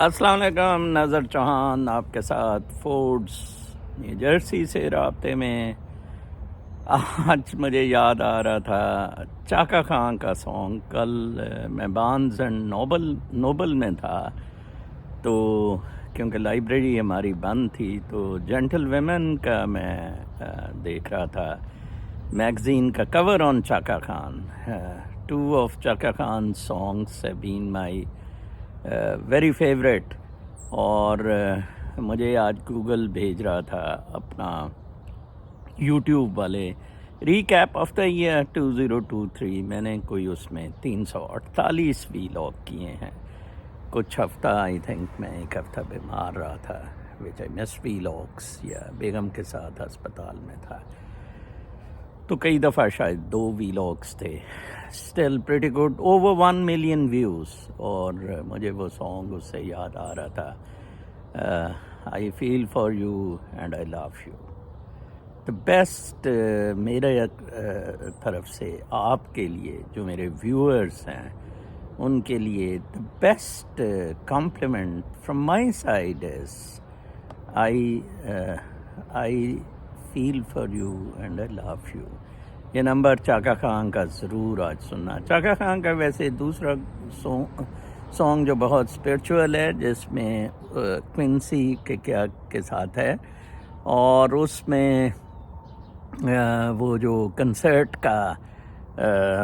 السلام علیکم، نظر چوہان آپ کے ساتھ فورڈس نیو جرسی سے رابطے میں. آج مجھے یاد آ رہا تھا چاکا خان کا سانگ. کل میں بارنز اینڈ نوبل میں تھا، تو کیونکہ لائبریری ہماری بند تھی تو جینٹل ویمن کا میں دیکھ رہا تھا میگزین کا cover on Chaka Khan. Two of Chaka Khan songs have been my very favourite. اور مجھے آج گوگل بھیج رہا تھا اپنا یوٹیوب والے ریکیپ آف دا ایئر 2023. میں نے کوئی اس میں 348 ویلاگ کیے ہیں. کچھ ہفتہ آئی تھنک میں ایک ہفتہ بیمار رہا تھا وچ آئی مس ویلاگس، یا بیگم کے ساتھ ہسپتال میں تھا، تو کئی دفعہ شاید 2 ویلاگس تھے. Still pretty good, over 1 million views. اور مجھے وہ سانگ اس سے یاد آ رہا تھا، I feel for you and I love you. The best میرے طرف سے آپ کے لیے جو میرے ویورز ہیں ان کے لیے the best compliment from my side as I feel for you and I love you. یہ نمبر چاکا خان کا ضرور آج سننا. چاکا خان کا ویسے دوسرا سانگ جو بہت اسپرچول ہے، جس میں کوئنسی کے ساتھ ہے، اور اس میں وہ جو کنسرٹ کا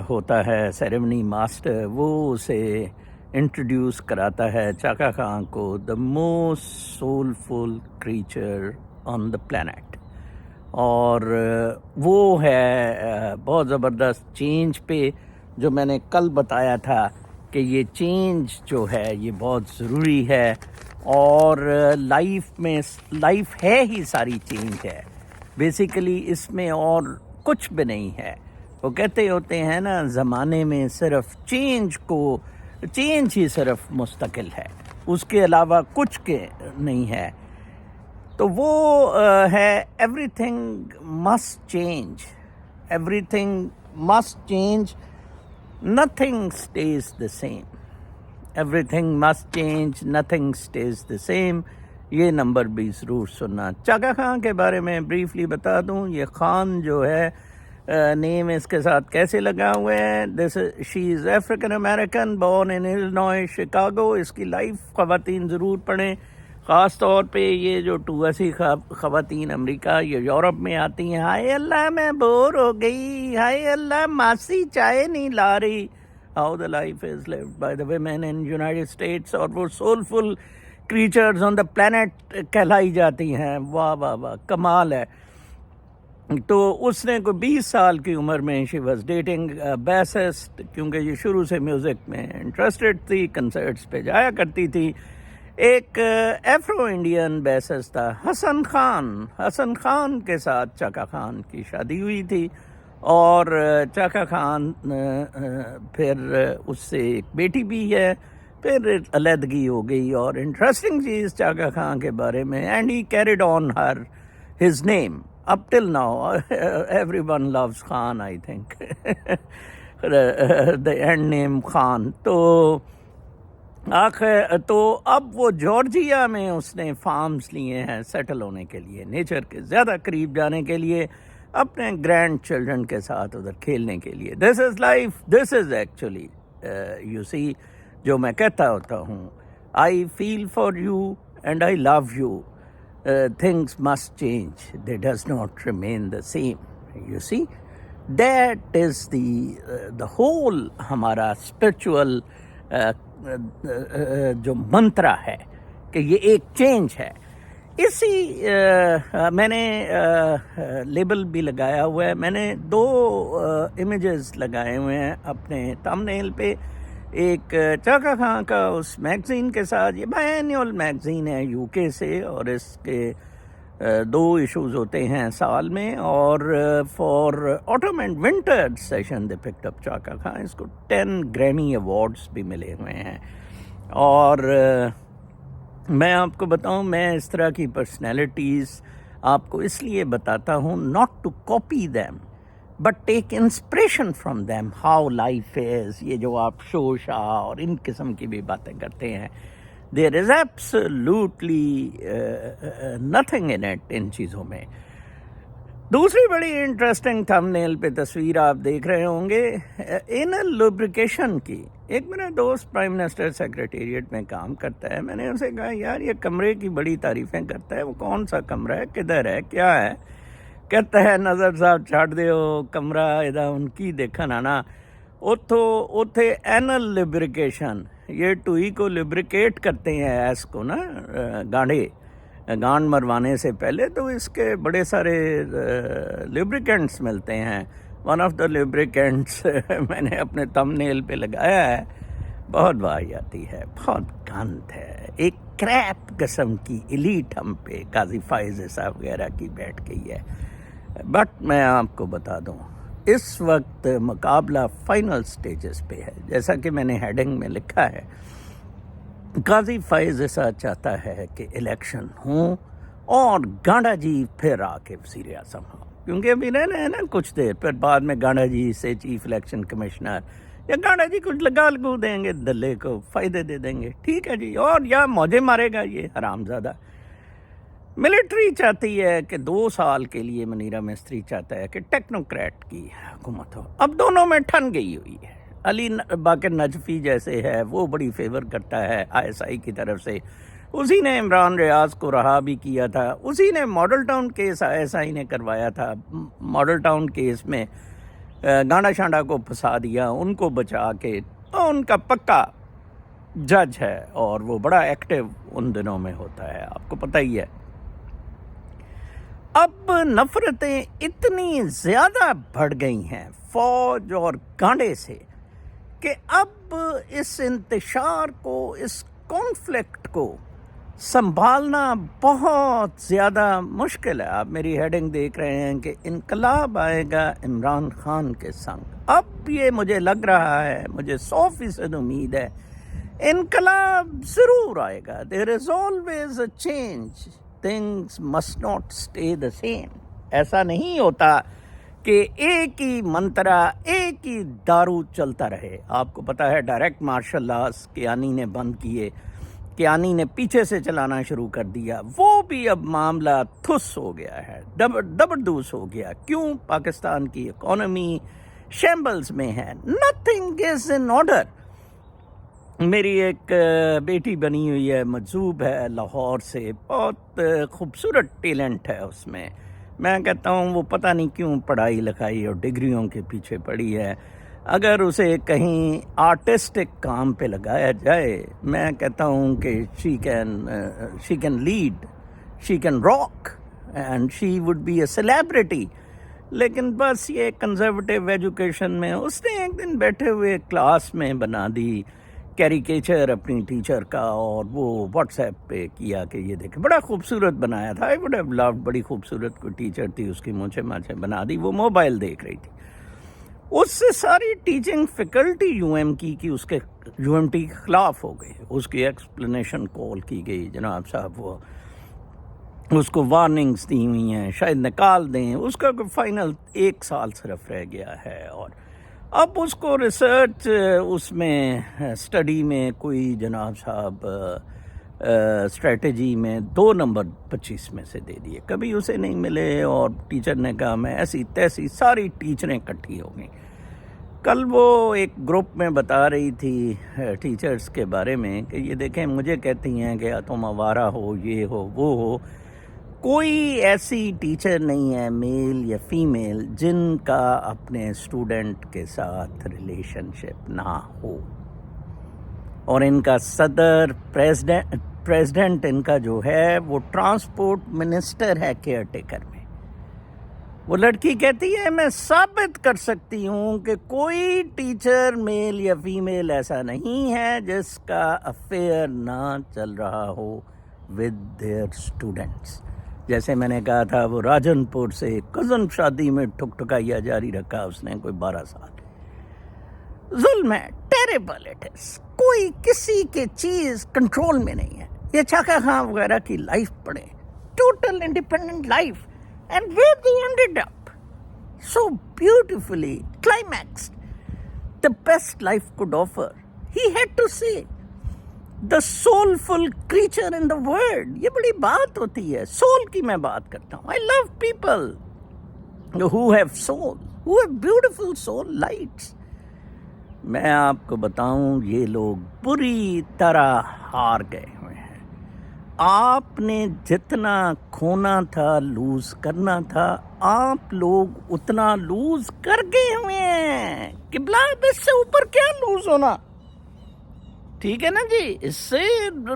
ہوتا ہے سیریمنی ماسٹر، وہ اسے انٹروڈیوس کراتا ہے چاکا خان کو، the most soulful creature on the planet. اور وہ ہے بہت زبردست چینج پہ، جو میں نے کل بتایا تھا کہ یہ چینج جو ہے یہ بہت ضروری ہے، اور لائف ہے ہی ساری چینج ہے بیسیکلی. اس میں اور کچھ بھی نہیں ہے. وہ کہتے ہوتے ہیں نا، زمانے میں صرف چینج ہی صرف مستقل ہے، اس کے علاوہ کچھ نہیں ہے. تو وہ ہے every thing must change, every thing must change, nothing stays the same. Every thing must change, nothing stays the same. یہ نمبر بھی ضرور سننا. چاکا خان کے بارے میں بریفلی بتا دوں، یہ خان جو ہے نیم اس کے ساتھ کیسے لگا ہوئے ہیں. She is African American, born in Illinois, Chicago. اس کی لائف خواتین ضرور پڑھیں، خاص طور پہ یہ جو 82 خواتین امریکہ یا یورپ میں آتی ہیں. ہائے اللہ میں بور ہو گئی، ہائے اللہ ماسی چائے نہیں لا رہی. How the life is lived by the women in United States. اور وہ soulful creatures on the plant کہلائی جاتی ہیں. واہ واہ واہ، کمال ہے. تو اس نے کوئی 20 سال کی عمر میں شی واز ڈیٹنگ بیسسٹ، کیونکہ یہ شروع سے میوزک میں انٹرسٹڈ تھی، کنسرٹس پہ جایا کرتی تھی. ایک ایفرو انڈین بیسس تھا حسن خان کے ساتھ چاکا خان کی شادی ہوئی تھی، اور چاکا خان پھر اس سے ایک بیٹی بھی ہے. پھر علیحدگی ہو گئی. اور انٹرسٹنگ چیز چاکا خان کے بارے میں، and he carried on his name up till now. Everyone loves Khan, I think. The end name Khan. تو اب وہ جارجیا میں اس نے فارمز لیے ہیں سیٹل ہونے کے لیے، نیچر کے زیادہ قریب جانے کے لیے، اپنے گرینڈ چلڈرن کے ساتھ ادھر کھیلنے کے لیے. This is life, this is actually you see, جو میں کہتا ہوتا ہوں، I feel for you and I love you. Things must change. They does not remain the same. You see, that is the whole ہمارا spiritual جو منترا ہے کہ یہ ایک چینج ہے. اسی میں نے لیبل بھی لگایا ہوا ہے. میں نے 2 امیجز لگائے ہوئے ہیں اپنے تھمب نیل پہ. ایک چاکا خان کا اس میگزین کے ساتھ، یہ بائی اینیول میگزین ہے یو کے سے، اور اس کے 2 ایشوز ہوتے ہیں سال میں. اور for autumn and winter session they picked up Chaka Khan. اس کو 10 گریمی ایوارڈز بھی ملے ہوئے ہیں. اور میں آپ کو بتاؤں، میں اس طرح کی پرسنالٹیز آپ کو اس لیے بتاتا ہوں، not to copy them but take inspiration from them. How life is. یہ جو آپ شوشا اور ان قسم کی بھی باتیں کرتے ہیں، there is absolutely nothing in it ان چیزوں میں. دوسری بڑی انٹرسٹنگ تھم نیل پہ تصویر آپ دیکھ رہے ہوں گے انر لوبریکیشن کی. ایک میرا دوست پرائم منسٹر سیکریٹریٹ میں کام کرتا ہے. میں نے اسے کہا یار یہ کمرے کی بڑی تعریفیں کرتا ہے, وہ کون سا کمرہ ہے, کدھر ہے, کیا ہے؟ کہتا ہے نظر صاحب چھاڑ دیو کمرہ ادا ان کی دیکھن آنا اتھے اینل لبریکیشن, یہ ٹوئی کو لبریکیٹ کرتے ہیں ایس کو نا, گانڈ مروانے سے پہلے, تو اس کے بڑے سارے لبریکینٹس ملتے ہیں. ون آف دا لبریکینٹس میں نے اپنے تھم نیل پہ لگایا ہے, بہت واحیاتی ہے, بہت گند ہے, ایک کریپ قسم کی ایلیٹ ہم پہ قاضی فائز صاحب وغیرہ کی بیٹھ گئی ہے. بٹ میں آپ کو بتا دوں اس وقت مقابلہ فائنل سٹیجز پہ ہے. جیسا کہ میں نے ہیڈنگ میں لکھا ہے, قاضی فائز صاحب چاہتا ہے کہ الیکشن ہوں اور گانڈا جی پھر آ کے وزیر اعظم ہوں, کیونکہ ابھی رہنا ہے نا کچھ دیر, پھر بعد میں گانڈا جی سے چیف الیکشن کمشنر یا گانڈا جی کچھ لگو دیں گے, دلے کو فائدے دے دیں گے, ٹھیک ہے جی, اور یا موجے مارے گا یہ حرامزادہ. ملٹری چاہتی ہے کہ 2 سال کے لیے, منیرا مستری چاہتا ہے کہ ٹیکنوکریٹ کی حکومت ہو. اب دونوں میں ٹھن گئی ہوئی ہے. علی باقر نجفی جیسے ہے وہ بڑی فیور کرتا ہے ISI کی طرف سے, اسی نے عمران ریاض کو رہا بھی کیا تھا, اسی نے ماڈل ٹاؤن کیس ISI نے کروایا تھا. ماڈل ٹاؤن کیس میں گانڈا شانڈا کو پھنسا دیا, ان کو بچا کے, تو ان کا پکا جج ہے اور وہ بڑا ایکٹیو ان دنوں میں ہوتا ہے, آپ کو پتہ ہی ہے. اب نفرتیں اتنی زیادہ بڑھ گئی ہیں فوج اور گانڈے سے کہ اب اس انتشار کو, اس کانفلکٹ کو سنبھالنا بہت زیادہ مشکل ہے. آپ میری ہیڈنگ دیکھ رہے ہیں کہ انقلاب آئے گا عمران خان کے سنگ. اب یہ مجھے لگ رہا ہے, مجھے 100% امید ہے انقلاب ضرور آئے گا. There is always a change. Things must not stay the same. ایسا نہیں ہوتا کہ ایک ہی منترا, ایک ہی دارو چلتا رہے. آپ کو پتا ہے ڈائریکٹ مارشل لاز کیانی نے بند کیے, کیانی نے پیچھے سے چلانا شروع کر دیا, وہ بھی اب معاملہ تھس ہو گیا ہے, دبردوس ہو گیا. کیوں؟ پاکستان کی اکانومی شیمبلز میں ہے, nothing is in order. میری ایک بیٹی بنی ہوئی ہے, مجذوب ہے لاہور سے, بہت خوبصورت ٹیلنٹ ہے اس میں. میں کہتا ہوں وہ پتہ نہیں کیوں پڑھائی لکھائی اور ڈگریوں کے پیچھے پڑی ہے. اگر اسے کہیں آرٹسٹک کام پہ لگایا جائے, میں کہتا ہوں کہ she can lead, she can rock and she would be a celebrity. لیکن بس یہ کنزرویٹو ایجوکیشن میں اس نے ایک دن بیٹھے ہوئے کلاس میں بنا دی کیریکیچر اپنی ٹیچر کا, اور وہ واٹس ایپ پہ کیا کہ یہ دیکھیں, بڑا خوبصورت بنایا تھا. آئی وڈ ہیو لوڈ, بڑی خوبصورت کوئی ٹیچر تھی, اس کی مونچھیں ماچھیں بنا دی, وہ موبائل دیکھ رہی تھی. اس سے ساری ٹیچنگ فیکلٹی اس کے UMT کے خلاف ہو گئی. اس کی ایکسپلینیشن کال کی گئی, جناب صاحب وہ اس کو وارننگز دی ہوئی ہیں, شاید نکال دیں. اس کا فائنل 1 سال صرف رہ گیا ہے, اور اب اس کو ریسرچ اس میں اسٹڈی میں کوئی جناب صاحب اسٹریٹجی میں 2 نمبر 25 میں سے دے دیے. کبھی اسے نہیں ملے, اور ٹیچر نے کہا میں ایسی تیسی, ساری ٹیچریں اکٹھی ہو گئیں. کل وہ ایک گروپ میں بتا رہی تھی ٹیچرز کے بارے میں کہ یہ دیکھیں مجھے کہتی ہیں کہ تم آوارہ ہو, یہ ہو, وہ ہو. کوئی ایسی ٹیچر نہیں ہے میل یا فیمیل جن کا اپنے اسٹوڈنٹ کے ساتھ ریلیشن شپ نہ ہو. اور ان کا صدر پریزیڈنٹ ان کا جو ہے وہ ٹرانسپورٹ منسٹر ہے کیئر ٹیکر میں. وہ لڑکی کہتی ہے میں ثابت کر سکتی ہوں کہ کوئی ٹیچر میل یا فیمیل ایسا نہیں ہے جس کا افیئر نہ چل رہا ہو ود دیئر اسٹوڈنٹس. جیسے میں نے کہا تھا وہ راجن پور سے کزن شادی میں ٹھکٹھکائیا جاری رکھا اس نے کوئی 12 سال. ظلم ہے, ٹیریبل اٹ از. کوئی کسی کے چیز کنٹرول میں نہیں ہے. یہ چاکا خان وغیرہ کی لائف پڑھیں, total independent life, and where they ended up so beautifully climaxed, the best life could offer. He had to say the soulful creature in the world. یہ بڑی بات ہوتی ہے. Soul کی میں بات کرتا ہوں. I love people who have soul, who have beautiful soul lights. میں آپ کو بتاؤں یہ لوگ بری طرح ہار گئے ہوئے ہیں. آپ نے جتنا کھونا تھا، لوز کرنا تھا، آپ لوگ اتنا لوز کر گئے ہوئے ہیں. قبلہ اس سے اوپر کیا لوز ہونا؟ ٹھیک ہے نا جی، اس سے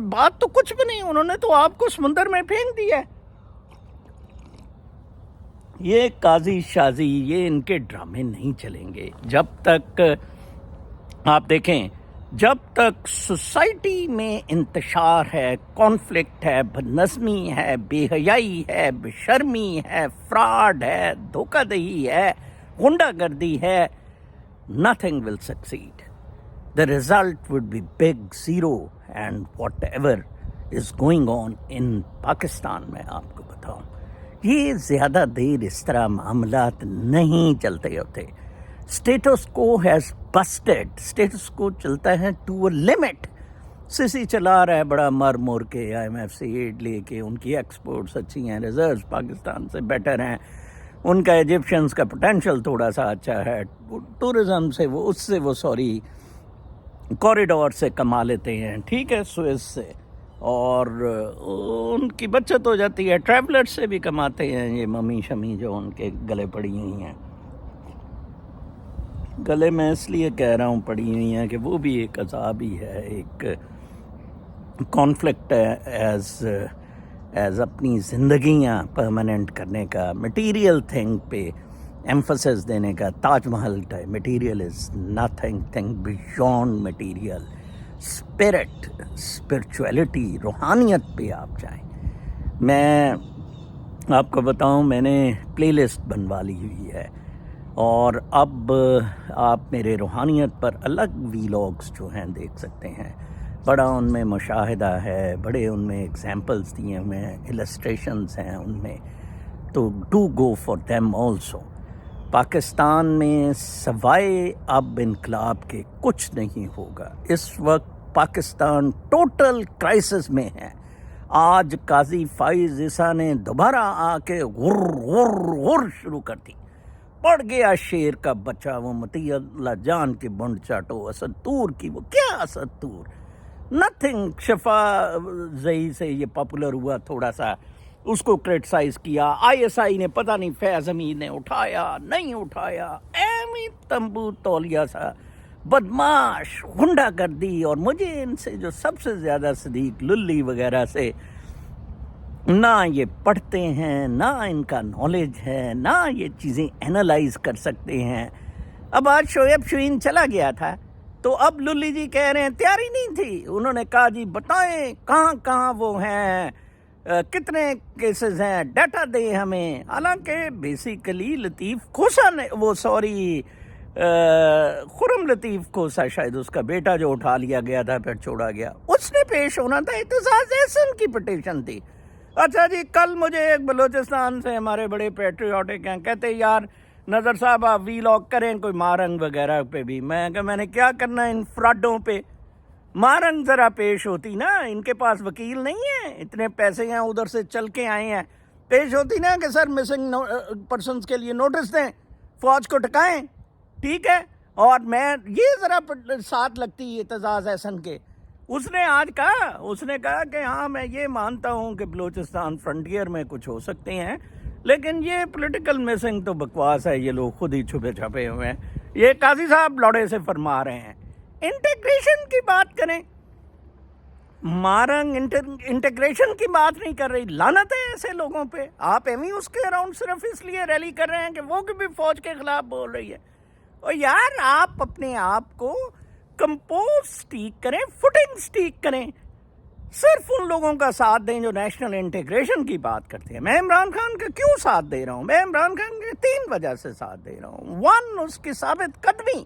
بات تو کچھ بھی نہیں. انہوں نے تو آپ کو سمندر میں پھینک دیا. یہ قاضی شازی، یہ ان کے ڈرامے نہیں چلیں گے جب تک آپ دیکھیں، جب تک سوسائٹی میں انتشار ہے، کانفلکٹ ہے، بد نظمی ہے، بے حیائی ہے، بے شرمی ہے، فراڈ ہے، دھوکہ دہی ہے، غنڈہ گردی ہے، nothing will succeed. The result would be big zero. And whatever is going on in Pakistan, میں آپ کو بتاؤں، یہ زیادہ دیر اس طرح معاملات نہیں چلتے ہوتے. اسٹیٹس کو ہیز بسٹڈ. اسٹیٹس کو چلتا ہے ٹو اے لمٹ. سیسی چلا رہا ہے بڑا مر مر کے، آئی ایم ایف سے ایڈ لے کے. ان کی ایکسپورٹس اچھی ہیں، ریزروز پاکستان سے بیٹر ہیں. ان کا ایجپشنز کا پوٹینشیل تھوڑا سا اچھا ہے. ٹورزم سے وہ کوریڈور سے کما لیتے ہیں، ٹھیک ہے، سوئز سے، اور ان کی بچت ہو جاتی ہے. ٹریولر سے بھی کماتے ہیں یہ ممی شمی جو ان کے گلے پڑی ہوئی ہیں. گلے میں اس لیے کہہ رہا ہوں پڑی ہوئی ہیں کہ وہ بھی ایک عذاب ہی ہے، ایک کانفلکٹ ہے ایز اپنی زندگیاں پرماننٹ کرنے کا، مٹیریل تھنگ پہ ایمفسس دینے کا. تاج محل ہے، material is nothing, thing beyond material. Spirituality, روحانیت پہ آپ جائیں. میں آپ کو بتاؤں، میں نے پلے لسٹ بنوا لی ہوئی ہے، اور اب آپ میرے روحانیت پر الگ ویلاگس جو ہیں دیکھ سکتے ہیں. بڑا ان میں مشاہدہ ہے، بڑے ان میں ایگزامپلس دیے ہوئے ہیں، السٹریشنز ہیں ان میں. تو do go for them also. Pakistan میں سوائے اب انقلاب کے کچھ نہیں ہوگا. اس وقت پاکستان ٹوٹل کرائسس میں ہے. آج قاضی فائز عیسیٰ نے دوبارہ آ کے غر غر غر شروع کر دی. پڑ گیا شیر کا بچہ، وہ مطیع اللہ جان کی بنڈ چاٹو. اسد طور کی وہ کیا اسد طور، نتھنگ. شفا زئی سے یہ پاپولر ہوا تھوڑا سا، اس کو کرٹیسائز کیا. آئی ایس آئی نے پتہ نہیں فیض امین نے اٹھایا نہیں اٹھایا، ایمی تمبو تولیہ سا بدماش غنڈہ گردی. اور مجھے ان سے جو سب سے زیادہ صدیق للی وغیرہ سے، نہ یہ پڑھتے ہیں، نہ ان کا نالج ہے، نہ یہ چیزیں اینالائز کر سکتے ہیں. اب آج شعیب شعین چلا گیا تھا، تو اب للی جی کہہ رہے ہیں تیاری نہیں تھی. انہوں نے کہا جی بتائیں کہاں کہاں وہ ہیں، کتنے کیسز ہیں، ڈیٹا دیں ہمیں. حالانکہ بیسیکلی لطیف کھوسا نے خرم لطیف کھوسا، شاید اس کا بیٹا جو اٹھا لیا گیا تھا پھر چھوڑا گیا، اس نے پیش ہونا تھا. اعتزاز احسن کی پٹیشن تھی. اچھا جی، کل مجھے ایک بلوچستان سے ہمارے بڑے پیٹریوٹک ہیں، کہتے یار نظر صاحب آپ ویلاگ کریں کوئی مارنگ وغیرہ پہ بھی. میں نے کیا کرنا ان فراڈوں پہ. مارنگ ذرا پیش ہوتی نا، ان کے پاس وکیل نہیں ہے، اتنے پیسے ہیں ادھر سے چل کے آئے ہیں. پیش ہوتی نا کہ سر مسنگ پرسنز کے لیے نوٹس دیں، فوج کو ٹکائیں، ٹھیک ہے. اور میں یہ ذرا ساتھ لگتی اعتزاز احسن کے. اس نے آج کہا کہ ہاں میں یہ مانتا ہوں کہ بلوچستان فرنٹیئر میں کچھ ہو سکتے ہیں، لیکن یہ پولیٹیکل مسنگ تو بکواس ہے، یہ لوگ خود ہی چھپے چھپے ہوئے ہیں. یہ قاضی صاحب لوڑے سے فرما رہے ہیں. انٹیگریشن کی بات کریں، مارنگ انٹیگریشن کی بات نہیں کر رہی. لعنت ہے ایسے لوگوں پہ. آپ ایویں اس کے اراؤنڈ صرف اس لیے ریلی کر رہے ہیں کہ وہ بھی فوج کے خلاف بول رہی ہے. اور یار آپ اپنے آپ کو کمپوز سٹیک کریں، فوٹنگ سٹیک کریں. صرف ان لوگوں کا ساتھ دیں جو نیشنل انٹیگریشن کی بات کرتے ہیں. میں عمران خان کا کیوں ساتھ دے رہا ہوں؟ میں عمران خان کے 3 وجہ سے ساتھ دے رہا ہوں. 1، اس کی ثابت قدمی،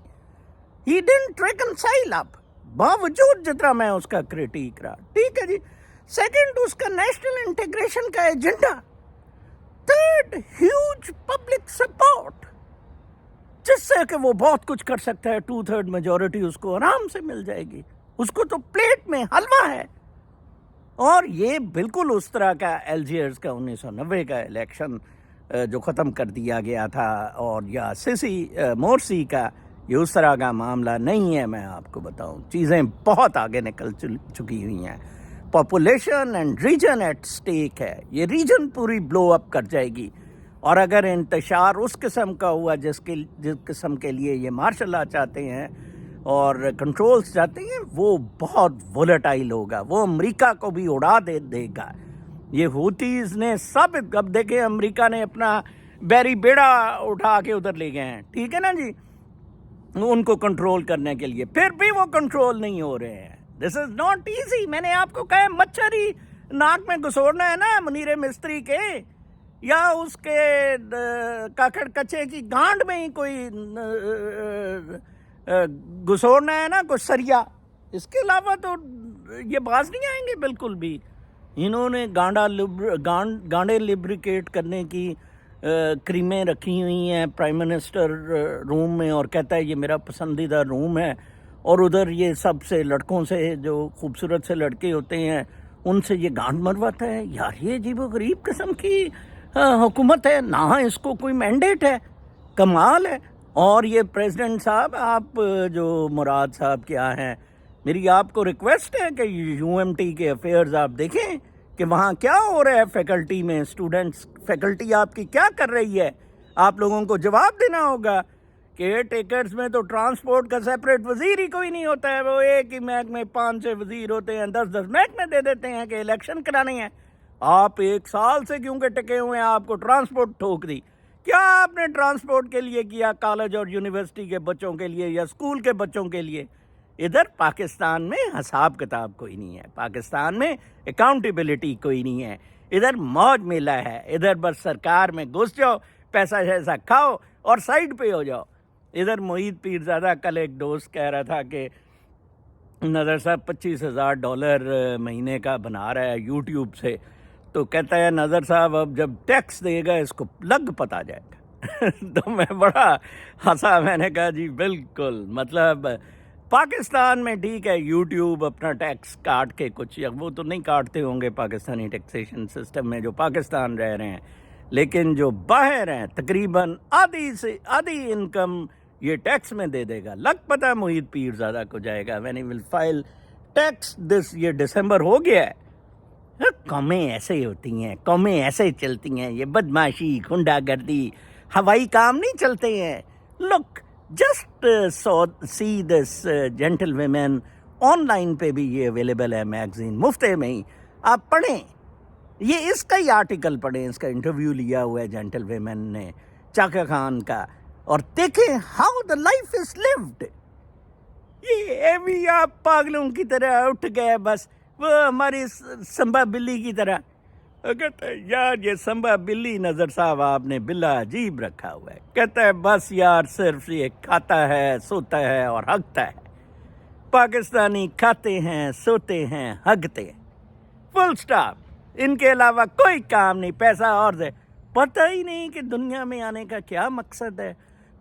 ہی ڈنٹ ریکنسائل اپ، باوجود جتنا میں اس کا کریٹیک رہا، ٹھیک ہے جی. 2، اس کا نیشنل انٹیگریشن کا ایجنڈا. 3، ہیوج پبلک سپورٹ، جس سے کہ وہ بہت کچھ کر سکتا ہے. 2/3 میجورٹی اس کو آرام سے مل جائے گی. اس کو تو پلیٹ میں حلوہ ہے. اور یہ بالکل اس طرح کا الجیئرز کا 1990 کا الیکشن جو ختم کر دیا گیا تھا، اور یا سیسی مورسی کا، یہ اس طرح کا معاملہ نہیں ہے. میں آپ کو بتاؤں چیزیں بہت آگے نکل چکی ہوئی ہیں. پاپولیشن اینڈ ریجن ایٹ سٹیک ہے. یہ ریجن پوری بلو اپ کر جائے گی. اور اگر انتشار اس قسم کا ہوا جس قسم کے لیے یہ مارشل لا چاہتے ہیں اور کنٹرولز چاہتے ہیں، وہ بہت وولیٹائل ہوگا. وہ امریکہ کو بھی اڑا دے گا. یہ ہوتیز نے ثابت، اب دیکھیں امریکہ نے اپنا بیری بیڑا اٹھا کے ادھر لے گئے ہیں، ٹھیک ہے نا جی، ان کو کنٹرول کرنے کے لیے. پھر بھی وہ کنٹرول نہیں ہو رہے ہیں. دس از ناٹ ایزی. میں نے آپ کو کہا مچھر ہی ناک میں گھسوڑنا ہے نا منیر مستری کے، یا اس کے کاکڑ کچے کی گانڈ میں ہی کوئی گھسوڑنا ہے نا کوئی سریا. اس کے علاوہ تو یہ باز نہیں آئیں گے بالکل بھی. انہوں نے گانڈے لبریکیٹ کرنے کی کریمیں رکھی ہوئی ہیں پرائم منسٹر روم میں، اور کہتا ہے یہ میرا پسندیدہ روم ہے. اور ادھر یہ سب سے لڑکوں سے، جو خوبصورت سے لڑکے ہوتے ہیں، ان سے یہ گانڈ مرواتا ہے. یار یہ عجیب و غریب قسم کی حکومت ہے. نہ اس کو کوئی مینڈیٹ ہے. کمال ہے. اور یہ پریزیڈنٹ صاحب، آپ جو مراد صاحب کیا ہیں، میری آپ کو ریکویسٹ ہے کہ یو ایم ٹی کے افیئرز آپ دیکھیں کہ وہاں کیا ہو رہا ہے فیکلٹی میں. اسٹوڈنٹس، فیکلٹی آپ کی کیا کر رہی ہے. آپ لوگوں کو جواب دینا ہوگا. کیئر ٹیکرز میں تو ٹرانسپورٹ کا سیپریٹ وزیر ہی کوئی نہیں ہوتا ہے. وہ ایک ہی محکمے 5 وزیر ہوتے ہیں، 10 محکمے دے دیتے ہیں کہ الیکشن کرانے ہیں. آپ 1 سال سے کیوں کہ ٹکے ہوئے ہیں، آپ کو ٹرانسپورٹ ٹھوک دی. کیا آپ نے ٹرانسپورٹ کے لیے کیا کالج اور یونیورسٹی کے بچوں کے لیے یا اسکول کے بچوں کے لیے؟ ادھر پاکستان میں حساب کتاب کوئی نہیں ہے. پاکستان میں اکاؤنٹیبلٹی کوئی نہیں ہے. ادھر موج میلہ ہے. ادھر بس سرکار میں گھس جاؤ، پیسہ شیسا کھاؤ اور سائڈ پہ ہو جاؤ. ادھر معید پیرزادہ کل ایک دوست کہہ رہا تھا کہ نظر صاحب $25,000 مہینے کا بنا رہا ہے یوٹیوب سے. تو کہتا ہے نظر صاحب اب جب ٹیکس دے گا اس کو لگ پتا جائے گا. تو میں بڑا ہنسا. میں نے کہا جی بالکل، مطلب پاکستان میں ٹھیک ہے یوٹیوب اپنا ٹیکس کاٹ کے کچھ، وہ تو نہیں کاٹتے ہوں گے پاکستانی ٹیکسیشن سسٹم میں جو پاکستان رہ رہے ہیں، لیکن جو باہر ہیں تقریباً آدھی سے آدھی انکم یہ ٹیکس میں دے دے گا. لگ پتہ معید پیرزادہ کو جائے گا. When he will file tax this. یہ دسمبر ہو گیا ہے. قومیں ایسے ہی ہوتی ہیں، قومیں ایسے چلتی ہیں. یہ بدماشی، گنڈا گردی، ہوائی کام نہیں چلتے ہیں. Look just see this gentle women. Online پہ بھی یہ اویلیبل ہے میگزین، مفت میں ہی آپ پڑھیں. یہ اس کا ہی آرٹیکل پڑھیں، اس کا انٹرویو لیا ہوا ہے جینٹل ویمن نے چاکا خان کا، اور دیکھیں how the life is lived. یہ بھی آپ پاگلوں کی طرح اٹھ گئے بس، وہ ہماری سمبا بلی کی طرح. کہتا ہے یار یہ سمبا بلی نظر صاحب آپ نے بلا عجیب رکھا ہوا ہے. کہتا ہے بس یار صرف یہ کھاتا ہے، سوتا ہے اور ہگتا ہے. پاکستانی کھاتے ہیں، سوتے ہیں، ہگتے ہیں، فل سٹاپ. ان کے علاوہ کوئی کام نہیں. پیسہ اور دے. پتہ ہی نہیں کہ دنیا میں آنے کا کیا مقصد ہے.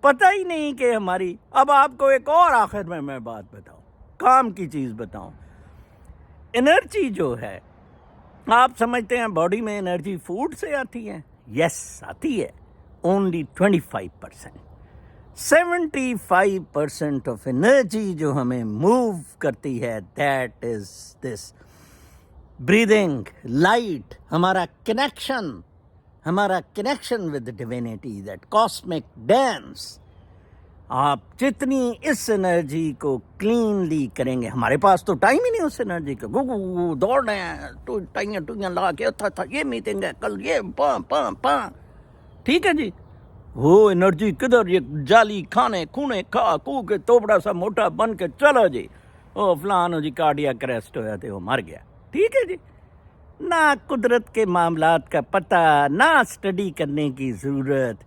پتہ ہی نہیں کہ ہماری. اب آپ کو ایک اور آخر میں بات بتاؤں، کام کی چیز بتاؤں. انرجی جو ہے، آپ سمجھتے ہیں باڈی میں انرجی فوڈ سے آتی ہے؟ یس آتی ہے. اونلی 25%. 75% آف انرجی جو ہمیں موو کرتی ہے، that is this breathing, light, ہمارا connection with divinity, that cosmic dance. آپ جتنی اس انرجی کو کلینلی کریں گے، ہمارے پاس تو ٹائم ہی نہیں اس انرجی کا. دوڑ رہے ہیں ٹوئیاں لا کے، تھا یہ میٹنگ ہے کل، یہ پاں. ٹھیک ہے جی، وہ انرجی کدھر؟ یہ جالی کھانے کھونے کھا کو کے توبڑا سا موٹا بن کے چلو جی، او فلان جی کارڈیا کریسٹ ہوا تھے، وہ مر گیا. ٹھیک ہے جی. نہ قدرت کے معاملات کا پتہ، نہ اسٹڈی کرنے کی ضرورت.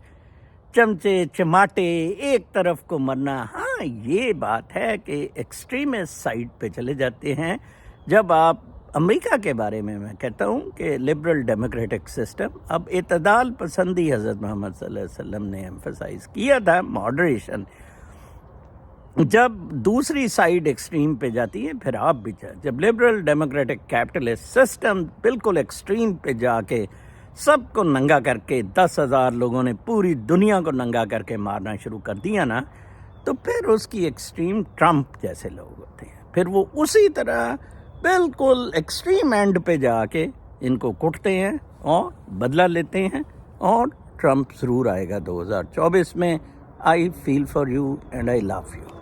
چمچے چماٹے ایک طرف کو مرنا. ہاں یہ بات ہے کہ ایکسٹریمسٹ سائڈ پہ چلے جاتے ہیں. جب آپ امریکہ کے بارے میں کہتا ہوں کہ لبرل ڈیموکریٹک سسٹم، اب اعتدال پسندی حضرت محمد صلی اللہ علیہ وسلم نے ایمفسائز کیا تھا، ماڈریشن. جب دوسری سائیڈ ایکسٹریم پہ جاتی ہے پھر آپ بھی جب لبرل ڈیموکریٹک کیپٹلسٹ سسٹم بالکل ایکسٹریم پہ جا کے سب کو ننگا کر کے 10,000 لوگوں نے پوری دنیا کو ننگا کر کے مارنا شروع کر دیا نا، تو پھر اس کی ایکسٹریم ٹرمپ جیسے لوگ ہوتے ہیں، پھر وہ اسی طرح بالکل ایکسٹریم اینڈ پہ جا کے ان کو کٹتے ہیں اور بدلہ لیتے ہیں، اور ٹرمپ ضرور آئے گا 2024 میں. I feel for you and I love you.